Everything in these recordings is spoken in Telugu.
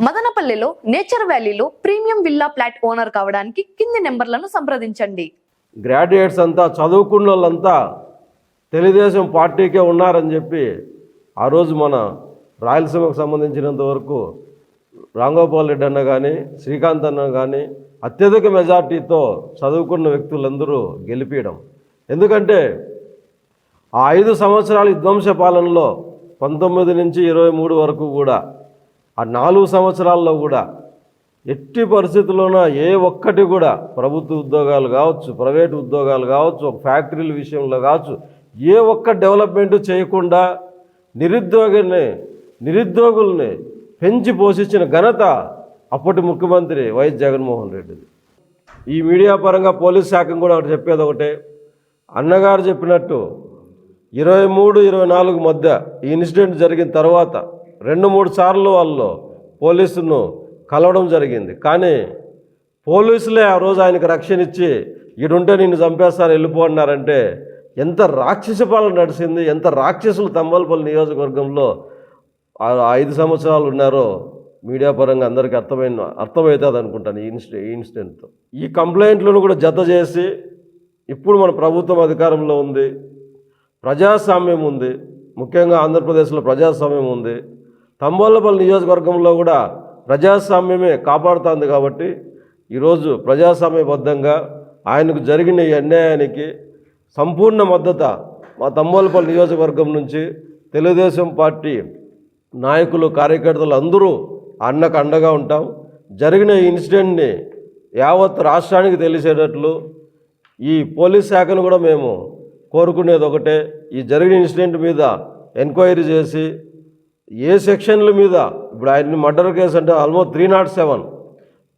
మదనపల్లిలో నేచర్ వ్యాలీలో ప్రీమియం విల్లా ఫ్లాట్ ఓనర్ కావడానికి కింది నెంబర్లను సంప్రదించండి. గ్రాడ్యుయేట్స్ అంతా చదువుకున్న వాళ్ళంతా తెలుగుదేశం పార్టీకే ఉన్నారని చెప్పి ఆ రోజు మన రాయలసీమకు సంబంధించినంత వరకు రాంగోపాల్ రెడ్డి అన్న కానీ శ్రీకాంత్ అన్న కానీ అత్యధిక మెజార్టీతో చదువుకున్న వ్యక్తులందరూ గెలిపించడం. ఎందుకంటే ఆ 5 సంవత్సరాల విధ్వంస పాలనలో 19 నుంచి 23 వరకు కూడా ఆ 4 సంవత్సరాల్లో కూడా ఎట్టి పరిస్థితుల్లోనూ ఏ ఒక్కటి కూడా ప్రభుత్వ ఉద్యోగాలు కావచ్చు, ప్రైవేటు ఉద్యోగాలు కావచ్చు, ఒక ఫ్యాక్టరీల విషయంలో కావచ్చు, ఏ ఒక్క డెవలప్మెంట్ చేయకుండా నిరుద్యోగుల్ని పెంచి పోషించిన ఘనత అప్పటి ముఖ్యమంత్రి వైఎస్ జగన్మోహన్ రెడ్డిది. ఈ మీడియా పరంగా పోలీస్ శాఖ కూడా ఒకటి చెప్పేది ఒకటే, అన్నగారు చెప్పినట్టు 23-24 మధ్య ఈ ఇన్సిడెంట్ జరిగిన తర్వాత 2-3 సార్లు వాళ్ళు పోలీసును కలవడం జరిగింది. కానీ పోలీసులే ఆ రోజు ఆయనకు రక్షణ ఇచ్చి ఈడుంటే నిన్ను చంపేస్తారు వెళ్ళిపో అన్నారంటే ఎంత రాక్షస పాలన నడిచింది, ఎంత రాక్షసులు తంబలపల్లి నియోజకవర్గంలో 5 సంవత్సరాలు ఉన్నారో మీడియా పరంగా అందరికీ అర్థమవుతుంది అనుకుంటాను ఈ ఇన్సిడెంట్తో. ఈ కంప్లైంట్లను కూడా జత చేసి ఇప్పుడు మన ప్రభుత్వం అధికారంలో ఉంది, ప్రజాస్వామ్యం ఉంది, ముఖ్యంగా ఆంధ్రప్రదేశ్లో ప్రజాస్వామ్యం ఉంది, తంబలపల్లి నియోజకవర్గంలో కూడా ప్రజాస్వామ్యమే కాపాడుతుంది. కాబట్టి ఈరోజు ప్రజాస్వామ్యబద్ధంగా ఆయనకు జరిగిన ఈ అన్యాయానికి సంపూర్ణ మద్దతు మా తంబలపల్లి నియోజకవర్గం నుంచి తెలుగుదేశం పార్టీ నాయకులు, కార్యకర్తలు అందరూ అన్నకు అండగా ఉంటాం. జరిగిన ఈ ఇన్సిడెంట్ని యావత్ రాష్ట్రానికి తెలిసేటట్లు ఈ పోలీస్ శాఖను కూడా మేము కోరుకునేది ఒకటే, ఈ జరిగిన ఇన్సిడెంట్ మీద ఎంక్వైరీ చేసి ఏ సెక్షన్ల మీద, ఇప్పుడు ఆయన్ని మర్డర్ కేసు అంటే ఆల్మోస్ట్ 307,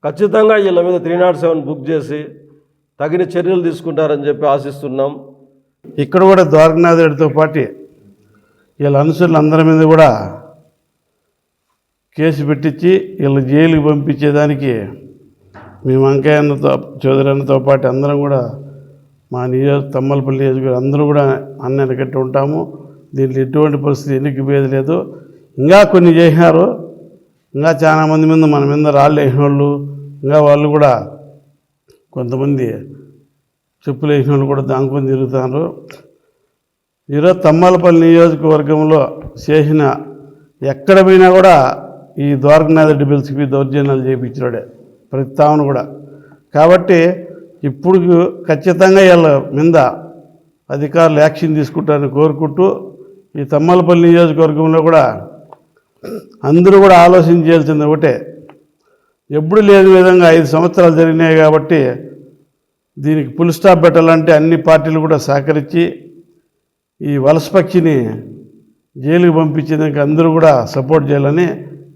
ఖచ్చితంగా వీళ్ళ మీద 307 బుక్ చేసి తగిన చర్యలు తీసుకుంటారని చెప్పి ఆశిస్తున్నాం. ఇక్కడ కూడా ద్వారకనాథ్ రెడ్డితో పాటు వీళ్ళ అనుచరులు అందరి మీద కూడా కేసు పెట్టించి వీళ్ళ జైలుకి పంపించేదానికి మేము వెంకయ్య అన్నతో, చౌదరి అన్నతో పాటు అందరం కూడా మా తమ్మలపల్లి నియోజకవర్గం అందరూ కూడా అన్న కట్టి ఉంటాము. దీంట్లో ఎటువంటి పరిస్థితి ఎన్నిక భేది లేదు. ఇంకా కొన్ని చేసినారు, ఇంకా చాలామంది మీద మన మీద రాళ్ళు వేసిన వాళ్ళు, ఇంకా వాళ్ళు కూడా కొంతమంది చెప్పులు వేసిన వాళ్ళు కూడా దాంకొని తిరుగుతున్నారు. ఈరోజు తమ్మలపల్లి నియోజకవర్గంలో చేసిన ఎక్కడ పోయినా కూడా ఈ ద్వారకనాథ్ రెడ్డి పిలిచి దౌర్జన్యాలు చేయించినాడే ప్రతి తామును కూడా. కాబట్టి ఇప్పుడు ఖచ్చితంగా వీళ్ళ మీద అధికారులు యాక్షన్ తీసుకుంటారని కోరుకుంటూ ఈ తమ్మలపల్లి నియోజకవర్గంలో కూడా అందరూ కూడా ఆలోచన చేయాల్సింది ఒకటే, ఎప్పుడు లేని విధంగా 5 సంవత్సరాలు జరిగినాయి కాబట్టి దీనికి ఫుల్ స్టాప్ పెట్టాలంటే అన్ని పార్టీలు కూడా సహకరించి ఈ వలసపక్షిని జైలుకి పంపించేదానికి అందరూ కూడా సపోర్ట్ చేయాలని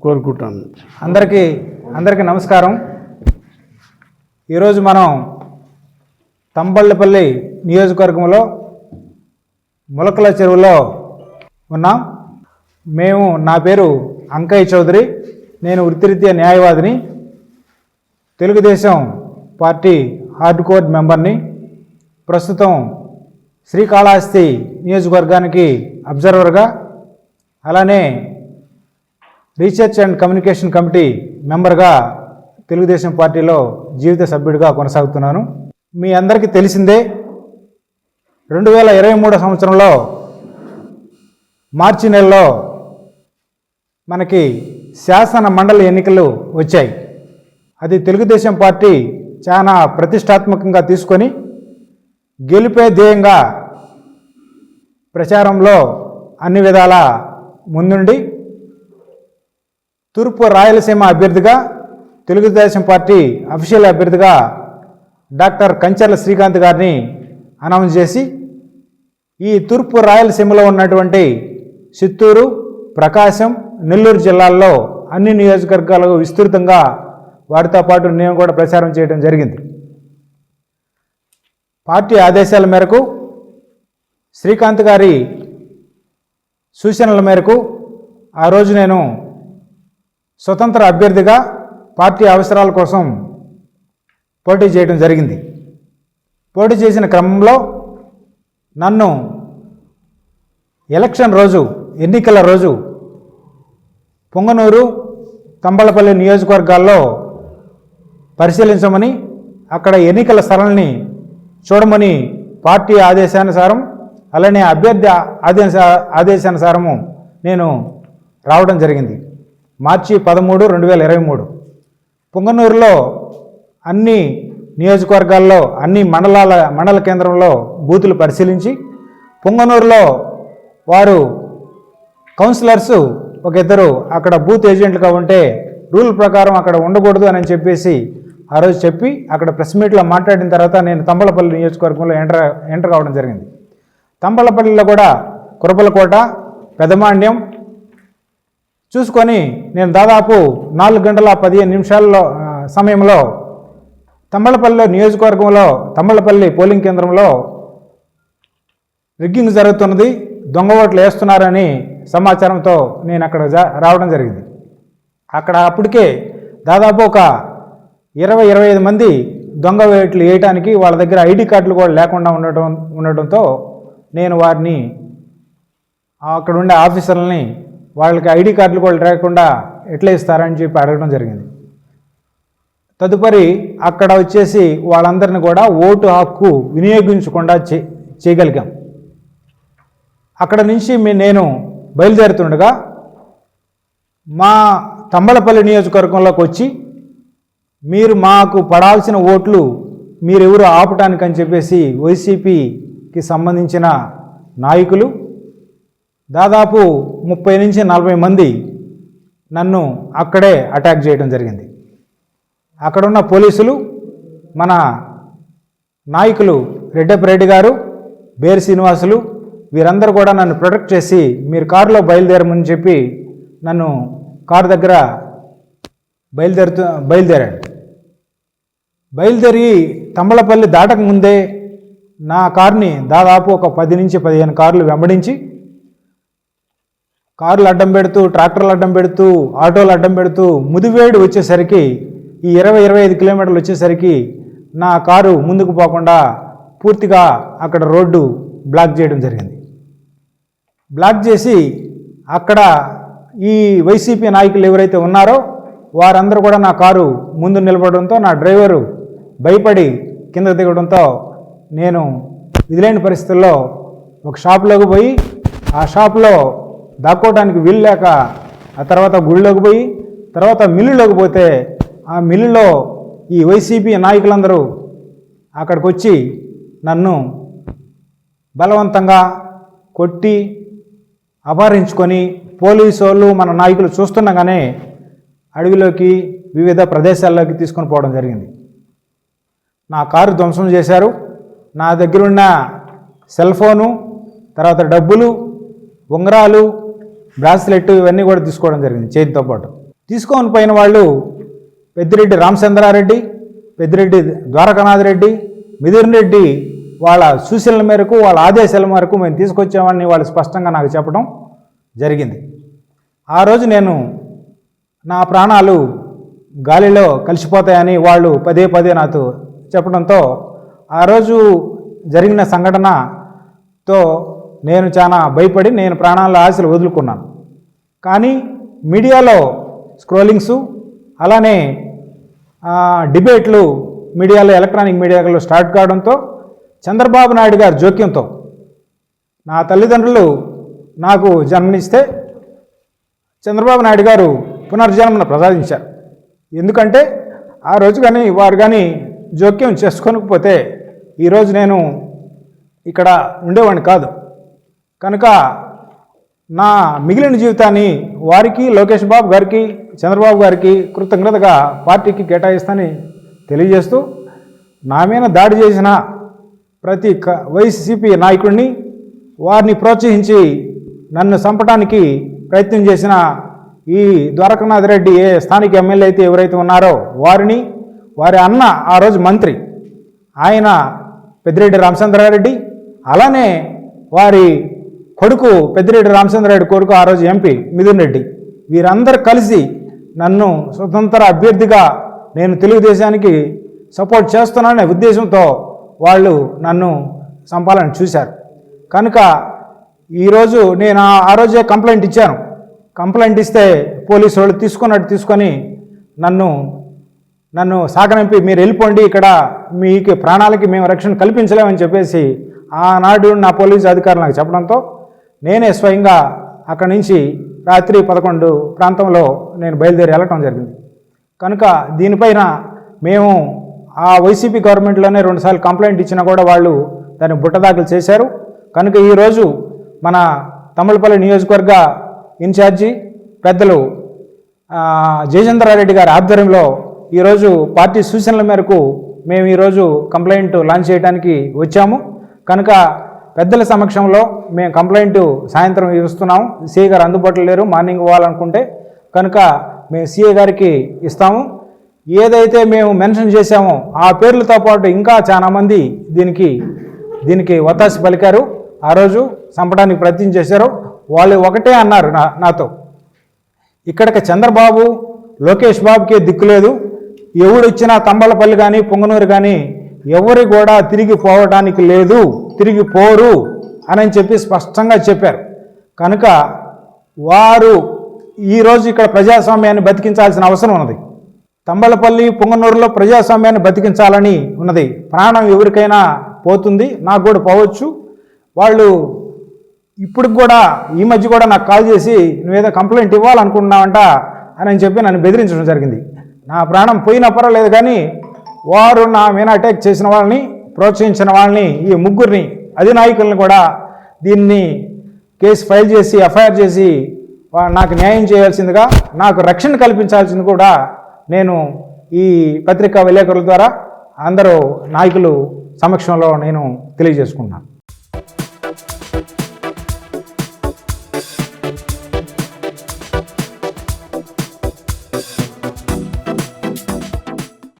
కోరుకుంటాను. అందరికీ నమస్కారం. ఈరోజు మనం తంబళ్ళపల్లి నియోజకవర్గంలో ములకల చెరువులో ఉన్నాం. నా పేరు అంకయ్య చౌదరి, నేను వృత్తిరీత్యా న్యాయవాదిని, తెలుగుదేశం పార్టీ హార్డ్ కోర్ మెంబర్ని. ప్రస్తుతం శ్రీకాళహస్తి నియోజకవర్గానికి అబ్జర్వర్గా, అలానే రీసెర్చ్ అండ్ కమ్యూనికేషన్ కమిటీ మెంబర్గా తెలుగుదేశం పార్టీలో జీవిత సభ్యుడిగా కొనసాగుతున్నాను. మీ అందరికీ తెలిసిందే, 2023 సంవత్సరంలో మార్చి నెలలో మనకి శాసన మండలి ఎన్నికలు వచ్చాయి. అది తెలుగుదేశం పార్టీ చాలా ప్రతిష్టాత్మకంగా తీసుకొని గెలిపే ధ్యేయంగా ప్రచారంలో అన్ని విధాల ముందుండి తూర్పు రాయలసీమ అభ్యర్థిగా, తెలుగుదేశం పార్టీ అఫీషియల్ అభ్యర్థిగా డాక్టర్ కంచర్ల శ్రీకాంత్ గారిని అనౌన్స్ చేసి ఈ తూర్పు రాయలసీమలో ఉన్నటువంటి చిత్తూరు, ప్రకాశం, నెల్లూరు జిల్లాల్లో అన్ని నియోజకవర్గాలకు విస్తృతంగా వారితో పాటు నేను కూడా ప్రచారం చేయడం జరిగింది. పార్టీ ఆదేశాల మేరకు, శ్రీకాంత్ గారి సూచనల మేరకు ఆ రోజు నేను స్వతంత్ర అభ్యర్థిగా పార్టీ అవసరాల కోసం పోటీ చేయడం జరిగింది. పోటీ చేసిన క్రమంలో నన్ను ఎలక్షన్ రోజు, ఎన్నికల రోజు పొంగనూరు, తంబళపల్లి నియోజకవర్గాల్లో పరిశీలించమని, అక్కడ ఎన్నికల స్థలాన్ని చూడమని పార్టీ ఆదేశానుసారం, అలానే అభ్యర్థి ఆదేశానుసారము నేను రావడం జరిగింది. మార్చి 13, 2023 పుంగనూరులో అన్ని నియోజకవర్గాల్లో అన్ని మండల కేంద్రంలో బూతులు పరిశీలించి, పుంగనూరులో వారు కౌన్సిలర్స్ ఒక ఇద్దరు అక్కడ బూత్ ఏజెంట్లుగా ఉంటే రూల్ ప్రకారం అక్కడ ఉండకూడదు అని చెప్పేసి ఆ రోజు చెప్పి అక్కడ ప్రెస్ మీట్లో మాట్లాడిన తర్వాత నేను తంబళపల్లి నియోజకవర్గంలో ఎంటర్ కావడం జరిగింది. తంబళపల్లిలో కూడా కురబలకోట, పెదమాండ్యం చూసుకొని నేను దాదాపు 4 గంటల 15 నిమిషాల్లో సమయంలో తంబళపల్లి నియోజకవర్గంలో తంబళపల్లి పోలింగ్ కేంద్రంలో రిగ్గింగ్ జరుగుతున్నది, దొంగ ఓట్లు వేస్తున్నారని సమాచారంతో నేను అక్కడ రావడం జరిగింది. అక్కడ అప్పటికే దాదాపు ఒక 20-25 మంది దొంగ ఓట్లు వేయటానికి వాళ్ళ దగ్గర ఐడి కార్డులు కూడా లేకుండా ఉండటంతో నేను వారిని అక్కడ ఉండే ఆఫీసర్లని వాళ్ళకి ఐడి కార్డులు కూడా లేకుండా ఎట్లా ఇస్తారని చెప్పి అడగడం జరిగింది. తదుపరి అక్కడ వచ్చేసి వాళ్ళందరినీ కూడా ఓటు హక్కు వినియోగించకుండా చేయగలిగాం. అక్కడ నుంచి నేను బయలుదేరుతుండగా మా తంబళపల్లి నియోజకవర్గంలోకి వచ్చి, మీరు మాకు పడాల్సిన ఓట్లు మీరెవరు ఆపటానికి అని చెప్పేసి వైసీపీకి సంబంధించిన నాయకులు దాదాపు 30 నుంచి 40 మంది నన్ను అక్కడే అటాక్ చేయడం జరిగింది. అక్కడున్న పోలీసులు, మన నాయకులు రెడ్డి గారు, బేర్ శ్రీనివాసులు వీరందరూ కూడా నన్ను ప్రొటెక్ట్ చేసి మీరు కారులో బయలుదేరమని చెప్పి నన్ను కారు దగ్గర బయలుదేరి తంబళపల్లి దాటక ముందే నా కారుని దాదాపు ఒక 10 నుంచి 15 కార్లు వెంబడించి, కార్లు అడ్డం పెడుతూ, ట్రాక్టర్లు అడ్డం పెడుతూ, ఆటోలు అడ్డం పెడుతూ ముదివేడు వచ్చేసరికి ఈ 20-25 కిలోమీటర్లు వచ్చేసరికి నా కారు ముందుకు పోకుండా పూర్తిగా అక్కడ రోడ్డు బ్లాక్ చేయడం జరిగింది. బ్లాక్ చేసి అక్కడ ఈ వైసీపీ నాయకులు ఎవరైతే ఉన్నారో వారందరూ కూడా నా కారు ముందు నిలబడడంతో నా డ్రైవరు భయపడి కింద దిగడంతో నేను విధిలేని పరిస్థితుల్లో ఒక షాపులోకి పోయి ఆ షాపులో దాక్కోవడానికి వీలు లేక ఆ తర్వాత గుడిలోకి పోయి తర్వాత మిల్లులోకి పోతే ఆ మిల్లులో ఈ వైసీపీ నాయకులందరూ అక్కడికి వచ్చి నన్ను బలవంతంగా కొట్టి అపహరించుకొని పోలీసు వాళ్ళు మన నాయకులు చూస్తుండగానే అడవిలోకి వివిధ ప్రదేశాల్లోకి తీసుకొని పోవడం జరిగింది. నా కారు ధ్వంసం చేశారు. నా దగ్గర ఉన్న సెల్ ఫోను, తర్వాత డబ్బులు, ఉంగరాలు, బ్రాస్లెట్ ఇవన్నీ కూడా తీసుకోవడం జరిగింది చేతితో పాటు. తీసుకొని పోయిన వాళ్ళు పెద్దిరెడ్డి రామచంద్రారెడ్డి, పెద్దిరెడ్డి ద్వారకానాథ్ రెడ్డి, మిథున్ రెడ్డి వాళ్ళ సూచనల మేరకు, వాళ్ళ ఆదేశాల మేరకు మేము తీసుకొచ్చామని వాళ్ళు స్పష్టంగా నాకు చెప్పడం జరిగింది. ఆ రోజు నేను నా ప్రాణాలు గాలిలో కలిసిపోతాయని వాళ్ళు పదే నాతో చెప్పడంతో ఆ రోజు జరిగిన సంఘటనతో నేను చాలా భయపడి నేను ప్రాణాల ఆశలు వదులుకున్నాను. కానీ మీడియాలో స్క్రోలింగ్సు, అలానే డిబేట్లు మీడియాలో, ఎలక్ట్రానిక్ మీడియాలో స్టార్ట్ కావడంతో చంద్రబాబు నాయుడు గారి జోక్యంతో నా తల్లిదండ్రులు నాకు జన్మనిస్తే చంద్రబాబు నాయుడు గారు పునర్జన్మను ప్రసాదించారు. ఎందుకంటే ఆ రోజు కానీ వారు కానీ జోక్యం చేసుకోకపోతే ఈరోజు నేను ఇక్కడ ఉండేవాడిని కాదు. కనుక నా మిగిలిన జీవితాన్ని వారికి, లోకేష్ బాబు గారికి, చంద్రబాబు గారికి కృతజ్ఞతగా పార్టీకి కేటాయిస్తానని తెలియజేస్తూ, నా మీద దాడి చేసిన ప్రతి వైసీపీ నాయకుడిని, వారిని ప్రోత్సహించి నన్ను చంపడానికి ప్రయత్నం చేసిన ఈ ద్వారకానాథ్ రెడ్డి ఏ స్థానిక ఎమ్మెల్యే అయితే ఎవరైతే ఉన్నారో వారిని, వారి అన్న ఆ రోజు మంత్రి ఆయన పెద్దిరెడ్డి రామచంద్రారెడ్డి, అలానే వారి కొడుకు పెద్దిరెడ్డి రామచంద్రారెడ్డి కొడుకు ఆ రోజు ఎంపీ మిథున్ రెడ్డి, వీరందరూ కలిసి నన్ను స్వతంత్ర అభ్యర్థిగా నేను తెలుగుదేశానికి సపోర్ట్ చేస్తున్నాననే ఉద్దేశంతో వాళ్ళు నన్ను చంపాలని చూశారు. కనుక ఈరోజు నేను ఆ రోజే కంప్లైంట్ ఇచ్చాను. కంప్లైంట్ ఇస్తే పోలీసు వాళ్ళు తీసుకొని నన్ను సాగనంపి మీరు వెళ్ళిపోండి, ఇక్కడ మీకు ప్రాణాలకి మేము రక్షణ కల్పించలేమని చెప్పేసి ఆనాడు నా పోలీసు అధికారులు నాకు చెప్పడంతో నేనే స్వయంగా అక్కడి నుంచి రాత్రి 11 ప్రాంతంలో నేను బయలుదేరి వెళ్ళటం జరిగింది. కనుక దీనిపైన మేము ఆ వైసీపీ గవర్నమెంట్లోనే 2 సార్లు కంప్లైంట్ ఇచ్చినా కూడా వాళ్ళు దాన్ని బుట్టదాఖలు చేశారు. కనుక ఈరోజు మన తమ్మలపల్లి నియోజకవర్గ ఇన్ఛార్జి పెద్దలు జయచంద్రారెడ్డి గారి ఆధ్వర్యంలో ఈరోజు పార్టీ సూచనల మేరకు మేము ఈరోజు కంప్లైంట్ లాంచ్ చేయడానికి వచ్చాము. కనుక పెద్దల సమక్షంలో మేము కంప్లైంట్ సాయంత్రం ఇస్తున్నాము. సిఐ గారు అందుబాటులో లేరు, మార్నింగ్ ఇవ్వాలనుకుంటే కనుక మేము సిఐ గారికి ఇస్తాము. ఏదైతే మేము మెన్షన్ చేశామో ఆ పేర్లతో పాటు ఇంకా చాలామంది దీనికి ఒత్తాసి పలికారు. ఆ రోజు చంపడానికి ప్రయత్నం చేశారు. వాళ్ళు ఒకటే అన్నారు నాతో, ఇక్కడికి చంద్రబాబు లోకేష్ బాబుకే దిక్కులేదు, ఎవడొచ్చినా తంబలపల్లి కానీ పొంగనూరు కానీ ఎవరు కూడా తిరిగి పోవడానికి లేదు, తిరిగి పోరు అని చెప్పి స్పష్టంగా చెప్పారు. కనుక వారు ఈరోజు ఇక్కడ ప్రజాస్వామ్యాన్ని బతికించాల్సిన అవసరం ఉన్నది. తంబలపల్లి పొంగనూరులో ప్రజాస్వామ్యాన్ని బతికించాలని ఉన్నది. ప్రాణం ఎవరికైనా పోతుంది, నాకు కూడా పోవచ్చు. వాళ్ళు ఇప్పుడు కూడా ఈ మధ్య కూడా నాకు కాల్ చేసి నువ్వేదో కంప్లైంట్ ఇవ్వాలనుకుంటున్నావంట అని చెప్పి నన్ను బెదిరించడం జరిగింది. నా ప్రాణం పోయినా పర్వాలేదు, కానీ వారు నా మీద అటాక్ చేసిన వాళ్ళని, ప్రోత్సహించిన వాళ్ళని, ఈ ముగ్గురిని అధినాయకులను కూడా దీన్ని కేసు ఫైల్ చేసి ఎఫ్ఐఆర్ చేసి నాకు న్యాయం చేయాల్సిందిగా, నాకు రక్షణ కల్పించాల్సింది కూడా నేను ఈ పత్రికా విలేకరుల ద్వారా అందరూ నాయకులు సమక్షంలో నేను తెలియజేసుకుంటున్నాను.